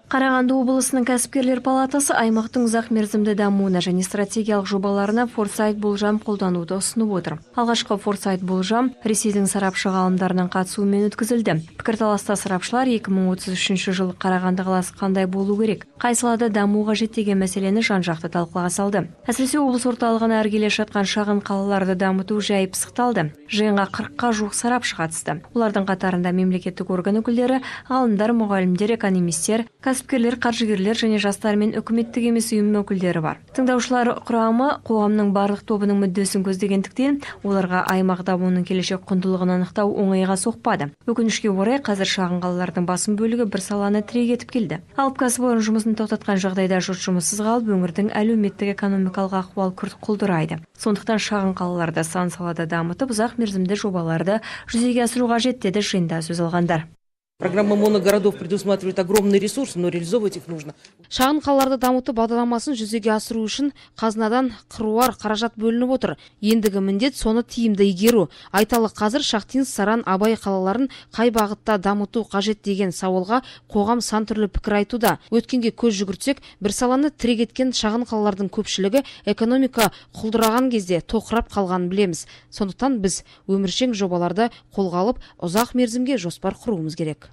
Қарағанды облысының кәсіпкерлер палатасы аймақтың ұзақ мерзімді дамуына және стратегиялық жобаларына форсайт болжам қолдануды ұсынып отыр. Алғашқы форсайт болжам Ресейдің сарапшы ғалымдарының қатысуымен өткізілді. Пікірталаста сарапшылар 2033 жылы Қарағанды қаласы қандай болу керек, қай салада даму қажет деген мәселені жан-жақты талқыға салды. Әсіресе облыс орталығына іргелес жатқан шағын қалаларды дамыту жайы пысықталды. Жиынға 40-қа жуық сарапшы қатысты. Олардың қатарында мемлекеттік орган өкілдері, ғалымдар, мұғалімдер, экономистер, кәсіпкерлер, қаржыгерлер және жастар мен үкіметтік емес ұйым өкілдері бар. Тыңдаушылар құрамы қоғамның барлық тобының мүддесін көздегендіктен, оларға аймақ дамуының келешек құндылығын анықтау оңайға соқпады. Өкінішке орай, қазір шағын қалалардың басым бөлігі бір саланы тірек етіп келді. Алып кәсіпорын жұмысын тоқтатқан жағдайда жұрт жұмыссыз қалып, өңірдің әлеуметтік экономикалық ахуал күрт құлдырайды. Сондықтан шағын қалаларда сан салада дамытып, ұзақ мерзімді жобаларды жүзеге асыру қажет, деді жиында сөз алғандар. Программа моногородов предусматривает огромные ресурсы, но реализовывать их нужно. Шағын қалаларды дамыту бағдарламасын жүзеге асыру үшін қазынадан қыруар қаражат бөлініп отыр. Ендігі міндет соны тиімді игеру. Айталық, қазір Шахтинск, Саран, Абай қалаларын қай бағытта дамыту қажет деген сауалға қоғам сан түрлі пікір айтуда. Өткенге көз жүгіртсек, бір саланы тірек еткен шағын қалалардың көпшілігі экономика құлдыраған кезде тоқырап қалғанын білеміз. Сондықтан біз өміршең жобаларды қолға алып, ұзақ мерзімге жоспар құруымыз керек.